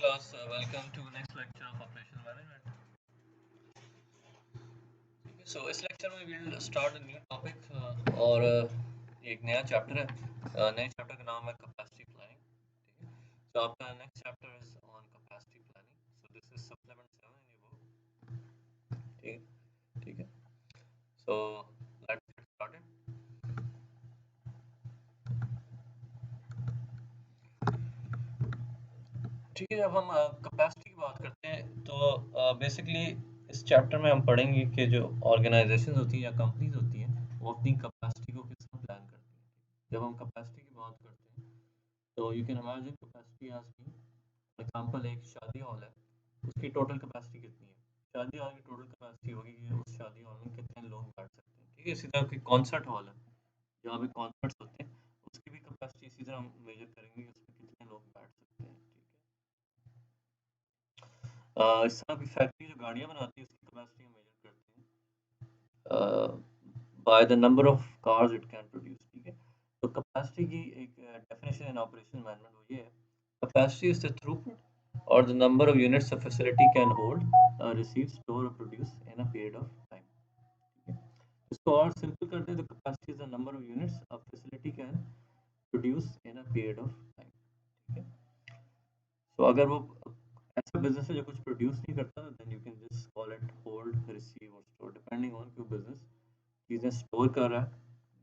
class. Welcome to next lecture of operational management. So इस lecture में we'll start a new topic और एक नया चैप्टर है. नए चैप्टर का नाम है capacity planning. ठीक है. So आपका next chapter is on capacity planning. So this is supplement 7 in your book. ठीक है. ठीक है. So let's get started. ठीक है. जब हम कैपेसिटी की बात करते हैं तो बेसिकली इस चैप्टर में हम पढ़ेंगे कि जो ऑर्गेनाइजेशन होती हैं या कंपनीज होती हैं वो अपनी कैपेसिटी को किस तरह प्लान करती हैं. जब हम कैपेसिटी की बात करते हैं तो you can imagine capacity as being for example एक शादी हॉल है. उसकी टोटल कैपेसिटी कितनी है. शादी हॉल की टोटल कैपेसिटी होगी कि उस शादी हॉल में कितने लोग बैठ सकते हैं. ठीक है. इसी तरह की कॉन्सर्ट हॉल है जहाँ पे कॉन्सर्ट्स होते हैं उसकी भी कैपेसिटी इसी तरह हम मेजर करेंगे कि उसमें कितने लोग बैठ सकते हैं. ठीक है. इस तरह की फैक्ट्री जो गाड़ियाँ बनाती है उसकी कैपेसिटी हम मेजर करते हैं by the number of cars it can produce. ठीक है. तो कैपेसिटी की एक डेफिनेशन इन ऑपरेशन मैनेजमेंट वो ये है. कैपेसिटी इज द थ्रूपुट और the number of units a facility can hold, receive, store और produce in a period of time. ठीक है. इसको और सिंपल करते हैं तो capacity is the number of units a facility can produce in a period of time. ठीक है. तो अगर वो ऐसा बिजनेस है जो कुछ प्रोड्यूस नहीं करता then you can just call it hold, receive और स्टोर डिपेंडिंग ऑन कि बिजनेस चीज़ें स्टोर कर रहा है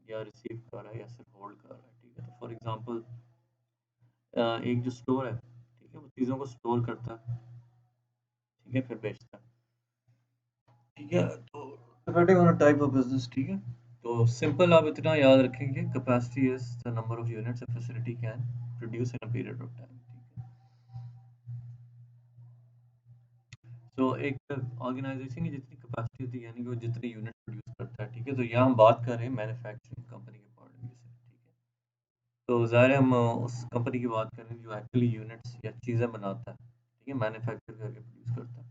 या रिसीव कर रहा है या सिर्फ होल्ड कर रहा है. ठीक है. तो फॉर एग्जांपल एक जो स्टोर है. ठीक है. वो चीज़ों को स्टोर करता है. ठीक है. फिर बेचता है. ठीक है. तो depending on type of business. ठीक है. तो सिंपल आप इतना याद रखेंगे capacity is the number of units a facility can produce in a period of time. ठीक है. तो एक ऑर्गेनाइजेशन की जितनी कैपेसिटी होती है यानी कि वो जितने यूनिट प्रोड्यूस करता है. ठीक है. तो यहाँ हम बात कर रहे हैं मैन्युफैक्चरिंग कंपनी के पॉइंट ऑफ व्यू से. ठीक है. तो ज़ाहिर है हम उस कंपनी की बात कर रहे हैं जो एक्चुअली यूनिट्स या चीज़ें बनाता है. ठीक है. मैन्युफैक्चर करके प्रोड्यूस करता है.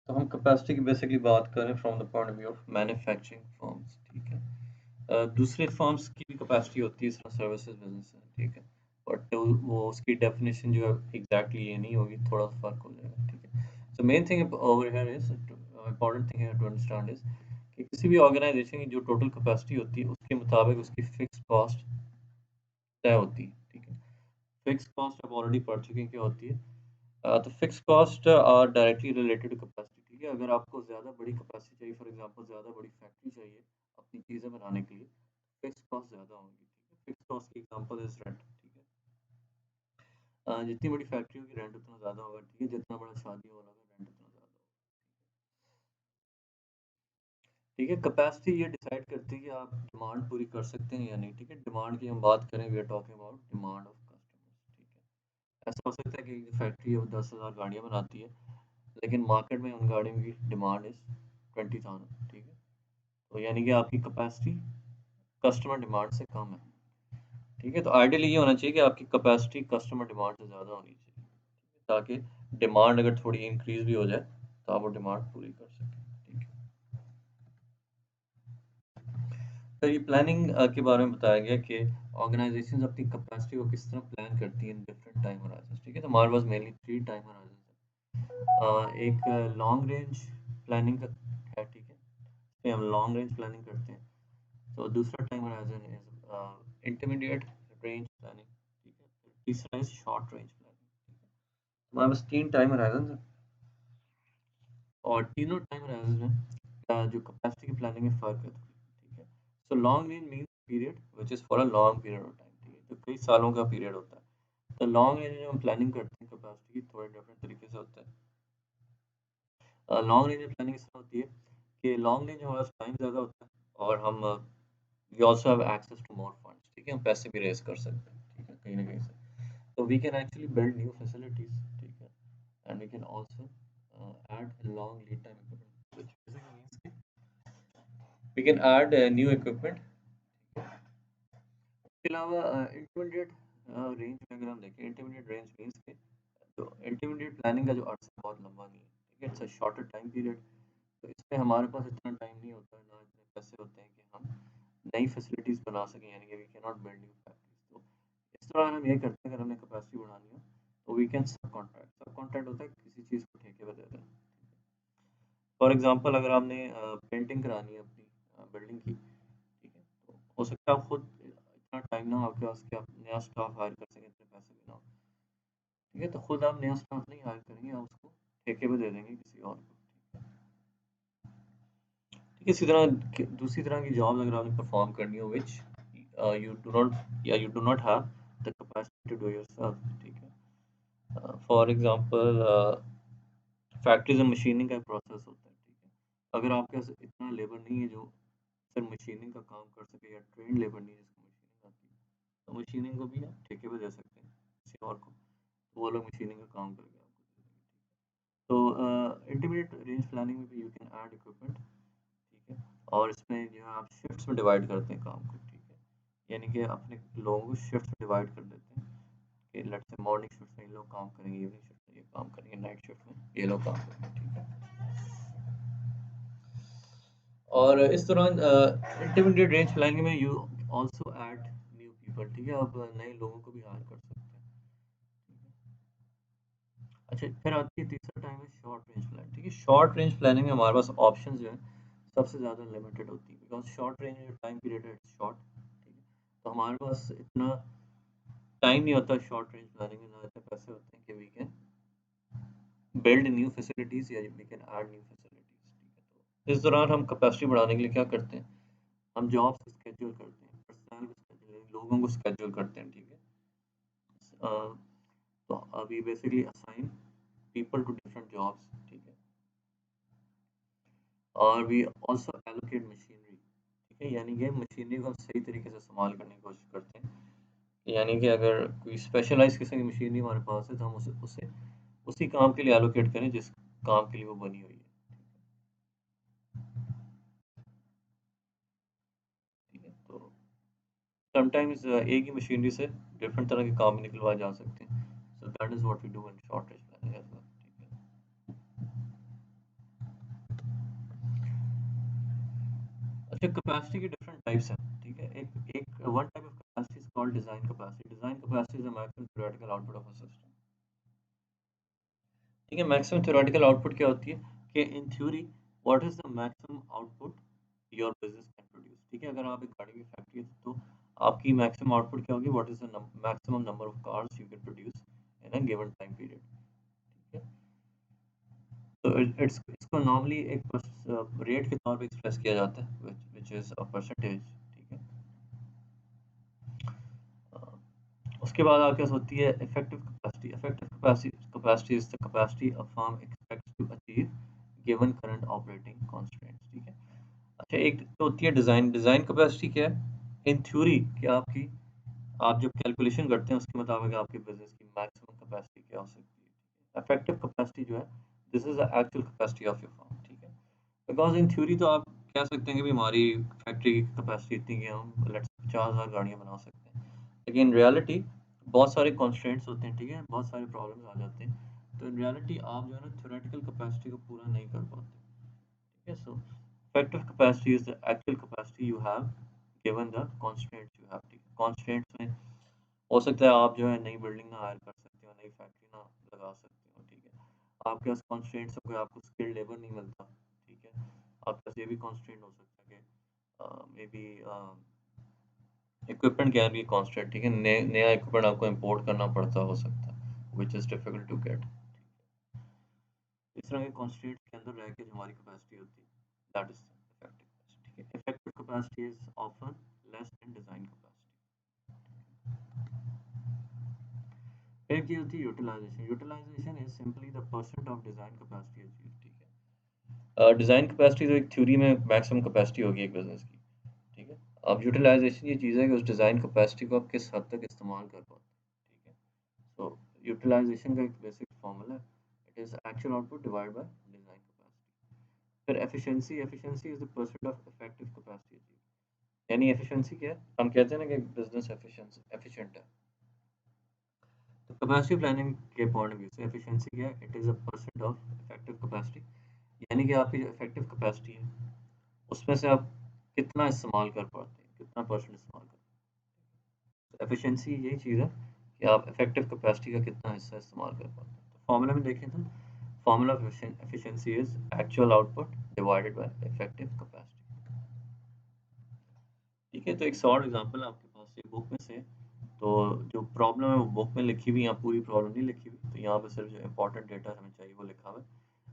तो हम कैपेसिटी की बेसिकली बात कर रहे हैं from the point of view of manufacturing firms. ठीक है. दूसरे फर्म्स की भी कैपेसिटी होती है इस तरह सर्विसेज बिजनेस है. ठीक है. बट वो उसकी डेफिनेशन जो है एग्जैक्टली ये नहीं होगी. थोड़ा सा फर्क हो जाएगा. ठीक है. So main thing over here is important thing to understand is कि किसी भी ऑर्गेनाइजेशन की जो टोटल कैपेसिटी होती है उसके मुताबिक उसकी फिक्स कॉस्ट तय होती है. ठीक है. फिक्स कॉस्ट आप ऑलरेडी पढ़ चुके हैं क्या होती है. तो fix cost are directly related to capacity. ठीक है. अगर आपको ज़्यादा बड़ी कैपेसिटी चाहिए फॉर एग्जांपल ज़्यादा बड़ी फैक्ट्री चाहिए अपनी चीज़ें बनाने के लिए फिक्स कॉस्ट ज़्यादा होंगी. ठीक है. फिक्स कॉस्ट की एग्जांपल इज रेंट. ठीक है. जितनी बड़ी फैक्ट्री होगी रेंट उतना ज़्यादा होगा. ठीक है. जितना बड़ा शादी हॉल होगा रेंट उतना ज़्यादा होगा. ठीक है. कैपेसिटी ये डिसाइड करती है कि आप डिमांड पूरी कर सकते हैं या नहीं. ठीक है. डिमांड की हम बात करें we are talking about demand of customers. ठीक है. ऐसा हो सकता है कि फैक्ट्री है वो 10,000 गाड़ियाँ बनाती है लेकिन मार्केट में उन गाड़ियों की डिमांड इज 20,000. ठीक है. तो यानी कि आपकी कैपेसिटी कस्टमर डिमांड से कम है. ठीक है. तो आइडियली ये होना चाहिए कि आपकी कैपेसिटी कस्टमर डिमांड से ज़्यादा होनी चाहिए ताकि डिमांड अगर थोड़ी इंक्रीज भी हो जाए तो आप वो डिमांड पूरी कर सकें. ठीक है. तो ये प्लानिंग के बारे में बताया गया कि ऑर्गेनाइजेशन अपनी कैपेसिटी को किस तरह प्लान करती हैं डिफरेंट टाइम होराइजंस. ठीक है. तो हमारे पास मेनली 3 टाइम होराइजंस है. एक लॉन्ग रेंज प्लानिंग का है. ठीक है. इसमें हम लॉन्ग रेंज प्लानिंग करते हैं. तो दूसरा time horizon is intermediate range planning. ठीक है. तीसरा इज शॉर्ट रेंज प्लानिंग. ठीक है. हमारे पास 3 टाइम होराइजंस हैं और तीनों टाइम होराइजंस में जो कैपेसिटी की प्लानिंग में फ़र्क है. ठीक है. So long range means period which is for a long period of time. ठीक है. तो कई सालों का पीरियड होता है. तो लॉन्ग रेंज में हम प्लानिंग करते हैं कैपेसिटी की थोड़े डिफरेंट तरीके से होता है. लॉन्ग रेंज में प्लानिंग इस तरह होती है कि लॉन्ग रेंज में हमारे पास टाइम ज़्यादा होता है और हम we also have access to more funds. ठीक है. हम पैसे भी रेज़ कर सकते हैं. ठीक है. कहीं न कहीं से. तो we can actually build new facilities. ठीक है. And we can also add long lead time equipment which basically means कि we can add new equipment. इसके अलावा इंटरमीडिएट रेंज में अगर हम देखें इंटरमीडिएट रेंज मीन्स के तो इंटरमीडिएट प्लानिंग का जो अर्सा बहुत लंबा नहीं है. ठीक है. It's a shorter time period. तो इसमें हमारे पास इतना टाइम नहीं होता है ना इतने पैसे होते हैं कि हम नई फैसिलिटीज़ बना सकें यानी कि we can not build new factories. तो इस दौरान हम ये करते हैं, अगर हमने कैपेसिटी बढ़ानी है तो वी कैन सब कॉन्ट्रैक्ट होता है किसी चीज़ को ठेके पे दे देना। फॉर एग्जांपल अगर आपने पेंटिंग करानी है अपनी बिल्डिंग की, ठीक है, तो हो सकता है आप खुद इतना टाइम ना हो आपके पास कि आप नया स्टाफ हायर कर सकें, इतने पैसे भी ना हो, ठीक है, तो खुद आप नया स्टाफ नहीं हायर करेंगे, आप उसको ठेके पे दे देंगे किसी और को। ठीक है, इसी तरह दूसरी तरह की जॉब अगर आपने परफॉर्म करनी हो विच यू डू नॉट या you do not have the capacity to do yourself, ठीक है, फॉर एग्जांपल फैक्ट्रीज में मशीनिंग का प्रोसेस होता है, ठीक है, अगर आपके पास इतना लेबर नहीं है जो सिर्फ मशीनिंग का काम कर सके, या ट्रेन लेबर नहीं है जिसको मशीनिंग आती है, तो मशीनिंग को भी आप ठेके पे दे सकते हैं किसी और को, तो वो लोग मशीनिंग का काम करके आपको दे देंगे। तो इंटरमीडिएट रेंज प्लानिंग में भी यू कैन ऐड इक्विपमेंट, ठीक है, और इसमें जो है आप शिफ्ट्स में डिवाइड करते हैं काम को, ठीक है, यानी कि अपने लोगों को शिफ्ट्स में डिवाइड कर देते हैं कि लेट्स से मॉर्निंग शिफ्ट में ये लोग काम करेंगे, इवनिंग शिफ्ट में ये काम करेंगे, नाइट शिफ्ट में ये लोग काम करेंगे, ठीक है। और इस दौरान इंटरमीडिएट रेंज प्लानिंग में you also add new people, ठीक है, आप नए लोगों को भी हायर कर सकते हैं, ठीक है। अच्छा, फिर आती है तीसरा टाइम है शॉर्ट रेंज प्लान, ठीक है, शॉर्ट रेंज प्लानिंग में हमारे पास ऑप्शंस जो है सबसे ज़्यादा लिमिटेड होती है, बिकॉज शॉर्ट रेंज जो टाइम पीरियड है इट्स शॉर्ट, ठीक है, तो हमारे पास इतना टाइम नहीं होता शॉर्ट रेंज प्लानिंग में, ना इतने पैसे होते हैं कि we can build new facilities या we can add new facilities, ठीक है। तो इस दौरान हम कैपेसिटी बढ़ाने के लिए क्या करते हैं, हम जॉब्स को स्केड्यूल करते हैं, पर्सनल को स्केड्यूल, लोगों को स्केड्यूल करते हैं, ठीक है। अ, तो we basically assign people to different jobs, ठीक है, और वी आल्सो एलोकेट मशीनरी, ठीक है, यानी कि मशीनरी को हम सही तरीके से इस्तेमाल करने की कोशिश करते हैं, यानी कि अगर कोई स्पेशलाइज़ किस्म की मशीनरी हमारे पास है तो हम उसे उसे उसी काम के लिए एलोकेट करें जिस काम के लिए वो बनी हुई है, ठीक है। तो समटाइम्स एक ही मशीनरी से डिफरेंट तरह के काम निकलवाए जा सकते हैं, so that is what we do in short range planning as well, ठीक है। अच्छा, कैपेसिटी की डिफरेंट टाइप्स हैं, ठीक है, एक एक one type of capacity is called design capacity is the maximum theoretical output of a system, ठीक है। मैक्सिमम थ्योरेटिकल आउटपुट क्या होती है कि in theory what is the maximum output your business can produce, ठीक है, अगर आप एक गाड़ी की फैक्ट्री है तो आपकी मैक्सिमम आउटपुट क्या होगी, what is the maximum number of cars you can produce in a given time period, ठीक है। तो इसको नॉर्मली एक रेट के तौर पे एक्सप्रेस किया जाता है व्हिच इज अ परसेंटेज, ठीक है। अ, उसके बाद आपके पास होती है effective capacity is the capacity a firm expects to achieve given current operating constraints, ठीक है। अच्छा, एक तो होती है डिज़ाइन कैपेसिटी क्या है, इन थ्योरी कि आपकी आप जब कैलकुलेशन करते हैं उसके मुताबिक आपके बिजनेस की मैक्सिमम कैपेसिटी क्या हो सकती है। इफेक्टिव कैपेसिटी जो है this is the actual capacity of your firm, ठीक है, बिकॉज इन थ्योरी तो आप कह सकते हैं कि भी हमारी फैक्ट्री की कैपेसिटी इतनी है, हम लेट्स 50,000 गाड़ियाँ बना सकते हैं, लेकिन इन रियलिटी बहुत सारे कॉन्स्ट्रेंट्स होते हैं, ठीक है, बहुत सारे प्रॉब्लम्स आ जाते हैं, तो इन रियलिटी आप जो है ना थ्योरेटिकल कैपेसिटी को पूरा नहीं कर पाते, ठीक है। सो effective capacity is the actual capacity you have given the constraints you have, ठीक है। constraints में हो सकता है आप जो है नई बिल्डिंग ना हायर कर सकते हो, नई फैक्ट्री ना लगा सकते हो, ठीक है, आपके पास कॉन्स्ट्रेंट्स हो गए, आपको स्किल्ड लेबर नहीं मिलता, ठीक है, आपके पास ये भी कॉन्स्ट्रेंट हो सकता है कि may be equipment can be constraint, ठीक है, नया इक्विपमेंट आपको इम्पोर्ट करना पड़ता हो सकता है which is difficult to get, इस तरह के कॉन्स्ट्रेंट्स के अंदर रह के जो हमारी कैपेसिटी होती है दैट इज इफेक्टिव कैपेसिटी, ठीक है। Effective capacity is often less than design capacity. फिर की होती है utilization is simply the percent of design capacity achieve, ठीक है। डिजाइन कैपेसिटी तो एक थ्योरी में मैक्सिमम कैपेसिटी होगी एक बिजनेस की, ठीक है। अब यूटिलाइजेशन ये चीज़ है कि उस डिज़ाइन कैपेसिटी को आप किस हद तक इस्तेमाल कर पाते हैं, ठीक है। सो यूटिलाइजेशन का एक बेसिक फॉर्मूला है, it is actual output divide by design capacity. फिर efficiency is the percent of effective capacity achieve, यानी एफिशिएंसी क्या है, हम कहते हैं ना कि बिजनेस एफिशिएंट है, तो कैपेसिटी प्लानिंग के पॉइंट ऑफ व्यू से एफिशिएंसी क्या है, it is a percent of effective capacity, यानी कि आपकी जो इफेक्टिव कैपेसिटी है उसमें से आप कितना इस्तेमाल कर पाते हैं, कितना परसेंट इस्तेमाल करते हैं। एफिशिएंसी यही चीज़ है कि आप इफेक्टिव कैपेसिटी का कितना हिस्सा इस्तेमाल कर पाते हैं। तो फॉर्मूला में देखें तो formula of efficiency is actual output divided by effective capacity. ठीक है, तो एक शॉर्ट एग्जांपल आपके पास ये बुक में से, तो जो प्रॉब्लम है वो बुक में लिखी हुई है, यहाँ पूरी प्रॉब्लम नहीं लिखी हुई, तो यहाँ पे सिर्फ जो इंपॉर्टेंट डेटा हमें चाहिए वो लिखा हुआ है।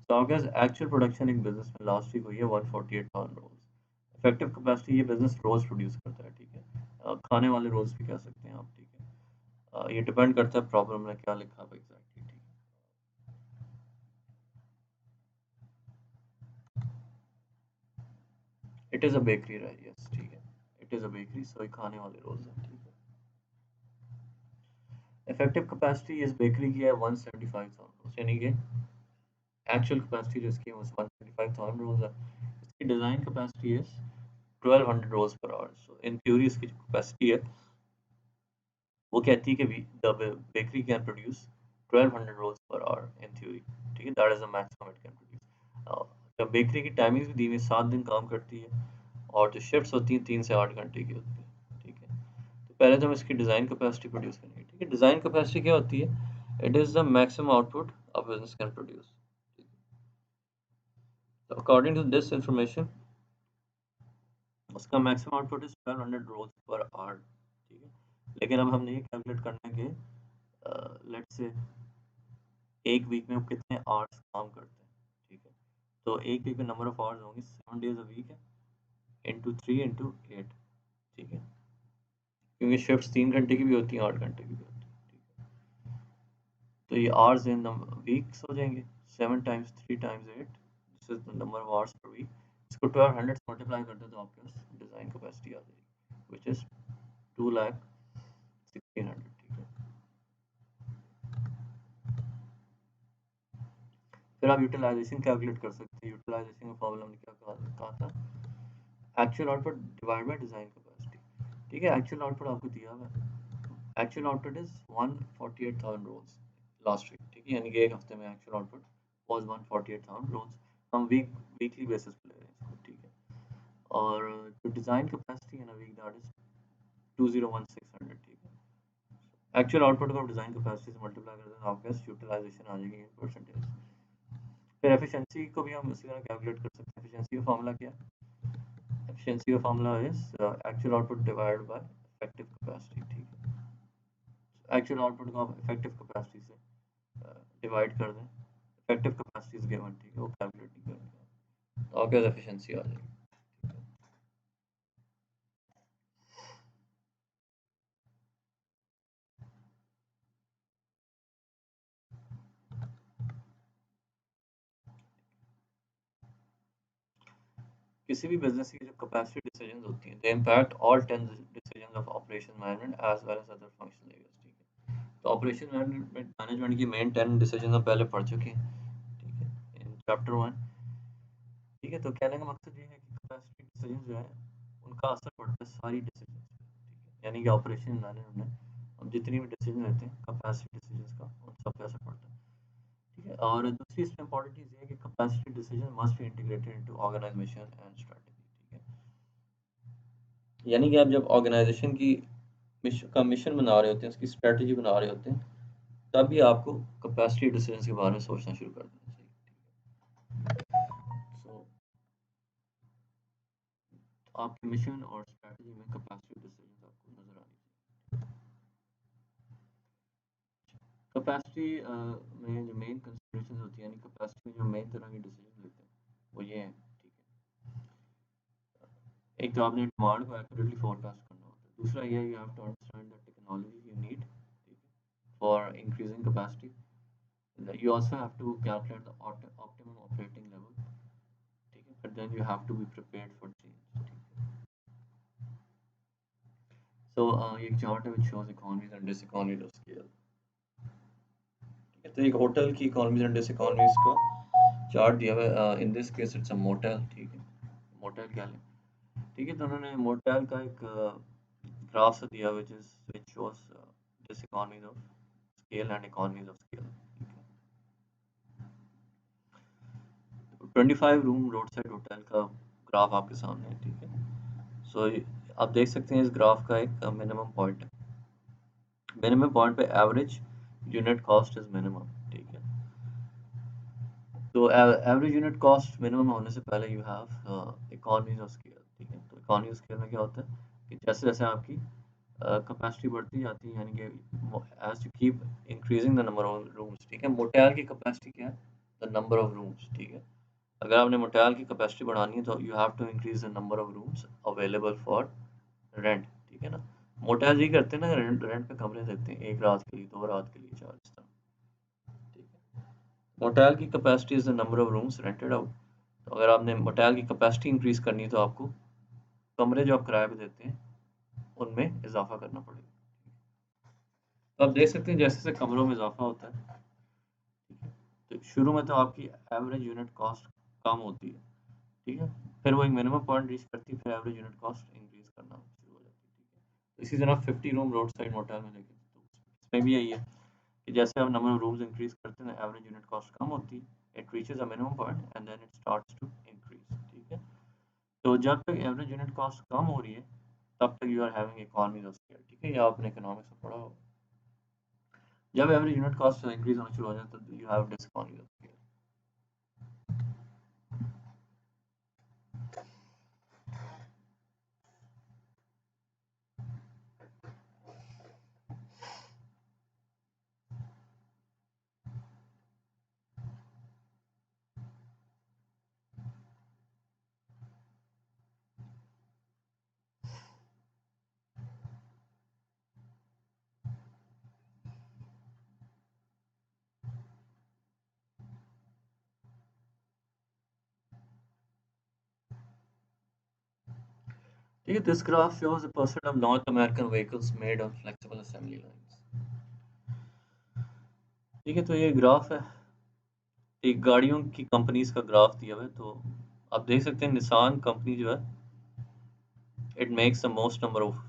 So August एक्चुअल प्रोडक्शन एक बिजनेस में लास्ट वीक हुई है 148,000 रोल्स। इफेक्टिव कैपेसिटी ये बिजनेस रोल्स प्रोड्यूस करता है, ठीक है। खाने वाले रोल्स भी कह सकते हैं आप, ठीक है। ये डिपेंड करता है प्रॉब्लम में क्या लिखा हुआ एग्जैक्टली, ठीक है। It is a bakery, right, yes, ठीक है। इट इज़ अ बेकरी, सो ये खाने वाले रोल्स हैं, ठीक है। इफेक्टिव कैपेसिटी इस बेकरी की है 175,000 रोल्स, यानी कि एक्चुअल कैपेसिटी जो इसकी है वो 175,000 रोल्स है। इसकी design capacity is 1200 rolls per hour. So in theory इसकी जो कैपेसिटी है वो कहती है कि the bakery can produce 1200 rolls per hour in theory, ठीक है। That is the maximum it can produce. जब बेकरी की टाइमिंग भी दी हुई 7 दिन काम करती है और जो शिफ्ट्स होती हैं 3 से 8 घंटे की होती है, ठीक है। तो पहले तो हम इसकी डिज़ाइन कैपेसिटी प्रोड्यूस करेंगे, ठीक है। डिज़ाइन कैपेसिटी क्या होती है? It is the maximum output a business can produce. तो अकॉर्डिंग टू दिस इंफॉर्मेशन उसका maximum output is 1200 rolls per hour, ठीक है। लेकिन अब हमने ये कैलकुलेट करना है कि लेट्स से एक वीक में वो कितने आवर्स काम करते हैं, ठीक है। तो एक वीक में नंबर ऑफ आवर्स होंगे 7 डेज अ वीक है, इंटू 3 इंटू 8, ठीक है। क्योंकि शिफ्ट्स 3 घंटे की भी होती हैं, 8 घंटे की भी होती हैं, ठीक है। तो ये आवर्स इन वीक्स हो जाएंगे, 7 times 3 times 8, this is the number of hours per week. इसको 1200 से मल्टीप्लाई कर दो तो आपके पास डिज़ाइन कैपेसिटी आ जाएगी, विच इज़ 2,16,000, ठीक है। फिर आप यूटिलाइजेशन कैलकुलेट कर सकते हैं। यूटिलाइजेशन का फॉर्मूला हमने क्या कहा था? Actual output divide by design capacity, ठीक है। एक्चुअल आउटपुट आपको दिया हुआ है, actual output is 148,000 rolls last week, ठीक है। यानी कि एक हफ्ते में एक्चुअल आउटपुट वाज 148,000 रोल्स। हम वीकली बेसिस पे ले रहे हैं इसको, ठीक है। और जो डिज़ाइन कैपेसिटी है ना वीक, दैट इज 201,600, ठीक है। एक्चुअल आउटपुट को डिज़ाइन कैपेसिटी से मल्टीप्लाई कर दें तो आपके पास यूटिलाइजेशन आ जाएगी इन परसेंटेज। फिर एफिशिएंसी को भी हम इसी तरह कैलकुलेट कर सकते हैं। एफिशिएंसी का फॉर्मूला क्या है? एफिशिएंसी का formula is actual output divided by effective capacity, ठीक है। एक्चुअल आउटपुट को आप इफेक्टिव कैपेसिटी से डिवाइड कर दें, इफेक्टिव कैपेसिटी इज गिवन, ठीक है, वो कैलकुलेट नहीं करेंगे तो आपके पास एफिशिएंसी आ जाएगी। किसी भी बिजनेस की जो कैपेसिटी डिसीजंस होती हैं, they impact all 10 decisions of operation management as well as other functional areas, ठीक है। तो ऑपरेशन मैनेजमेंट की मेन 10 डिसीजंस हम पहले पढ़ चुके हैं, ठीक है, इन चैप्टर 1, ठीक है। तो कहने का मकसद ये है कि कैपेसिटी डिसीजंस जो है उनका असर पड़ता है सारी डिसीजंस पे, ठीक है। यानी कि ऑपरेशन मैनेजमेंट में हम जितनी भी डिसीजन लेते हैं कैपेसिटी डिसीजंस का उन सब पे असर पड़ता है, ठीक है। और दूसरी इसमें इंपॉर्टेंट चीज़ ये है कि capacity decision must be integrated into organization and strategy, ठीक है। यानी कि आप जब ऑर्गेनाइजेशन की मिशन बना रहे होते हैं, उसकी स्ट्रेटजी बना रहे होते हैं, तभी आपको कैपेसिटी डिसीजंस के बारे में सोचना शुरू कर देना चाहिए। सो आपके मिशन और स्ट्रेटजी में कैपेसिटी डिसीजंस आपको नजर आनी चाहिए। कैपेसिटी में जो मेन कंसिडरेशन होती है, यानी कैपेसिटी में जो मेन तरह के डिसीजन लेते हैं वो ये हैं, ठीक है। एक तो आपने डिमांड को एक्यूरेटली फोरकास्ट करना होता है, दूसरा ये है you have to understand the technology you need, ठीक है, for increasing capacity. You also have to calculate the optimum operating level, ठीक है, but then you have to be prepared for change, ठीक है। So ये एक चार्ट है which shows economies and diseconomies of scale, ठीक है। तो एक होटल की इकोनॉमीज एंड डिसइकोनॉमीज का चार्ट दिया हुआ है, in this case it's a motel, ठीक है। मोटेल क्या है, ठीक है। तो उन्होंने मोटेल का एक ग्राफ सा दिया which shows diseconomies of scale and economies of scale, ठीक है। 25 रूम रोड साइड होटल का ग्राफ आपके सामने है, ठीक है। सो आप देख सकते हैं इस ग्राफ का एक मिनिमम पॉइंट है, मिनिमम पॉइंट पे average unit cost is minimum, ठीक है। तो एवरेज यूनिट कॉस्ट मिनिमम होने से पहले you have economies of scale, ठीक है। तो इकोनॉमी ऑफ स्केल में क्या होता है कि जैसे जैसे आपकी कैपेसिटी बढ़ती जाती है, यानी कि as you keep increasing the number of rooms, ठीक है। मोटेल की कैपेसिटी क्या है? द नंबर ऑफ रूम्स, ठीक है। अगर आपने मोटेल की कैपेसिटी बढ़ानी है तो you have to increase the number of rooms available for rent, ठीक है ना। मोटेल यही करते हैं ना, रेंट रेंट पे कमरे देते हैं, एक रात के लिए, दो रात के लिए, चार, इस तरह, ठीक है। मोटेल की capacity is the number of rooms rented out. तो अगर आपने मोटेल की कैपेसिटी इंक्रीज करनी है तो आपको कमरे जो आप किराए पे देते हैं उनमें इजाफा करना पड़ेगा। तो आप देख सकते हैं जैसे जैसे कमरों में इजाफा होता है, ठीक है, तो शुरू में तो आपकी एवरेज यूनिट कॉस्ट कम होती है, ठीक है। फिर वो एक मिनिमम पॉइंट रीच करती है, फिर एवरेज यूनिट कॉस्ट इंक्रीज करना शुरू हो जाती है, ठीक है। तो इसी तरह 50 रूम रोड साइड मोटेल में देखें तो इसमें भी यही है कि जैसे आप नंबर ऑफ रूम्स इंक्रीज करते हैं एवरेज यूनिट कॉस्ट कम होती है, it reaches a minimum point and then it starts to increase, ठीक है। तो जब तक एवरेज यूनिट कॉस्ट कम हो रही है तब तक you are having economies of scale, ठीक है। ये आपने इकोनॉमिक्स में पढ़ा होगा। जब एवरेज यूनिट कॉस्ट इंक्रीज होना शुरू हो जाए तो यू हैव डिसइकोनॉमीज ऑफ स्केल। ठीक है, this graph shows the percent of North American vehicles made on flexible assembly lines। ठीक है, तो ये ग्राफ है एक गाड़ियों की कंपनीज का ग्राफ दिया हुआ है। तो आप देख सकते हैं निसान कंपनी जो है it makes the most number of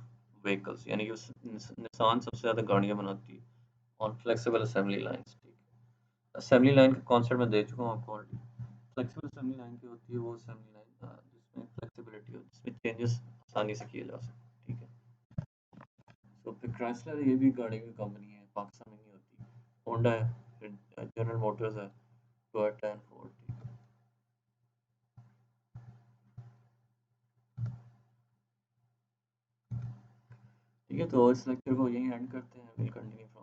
vehicles, यानी कि निसान सबसे ज़्यादा गाड़ियाँ बनाती है ऑन फ्लेक्सिबल असेंबली लाइंस, ठीक है। असेंबली लाइन का कॉन्सेप्ट मैं दे चुका हूँ आपको ऑलरेडी। फ्लेक्सिबल असेंबली लाइन की होती है वो असेंबली लाइन जिसमें फ्लेक्सिबिलिटी होती है, जिसमें चेंजेस आसानी से किए जा सकते हैं, ठीक है। तो फिर क्राइसलर ये भी गाड़ी की कंपनी है, पाकिस्तान में नहीं होती। होंडा है, फिर जनरल मोटर्स है, टोयोटा एंड फोर्ड, ठीक है। ठीक है, तो इस लेक्चर को यहीं एंड करते हैं, विल कंटिन्यू फ्रॉम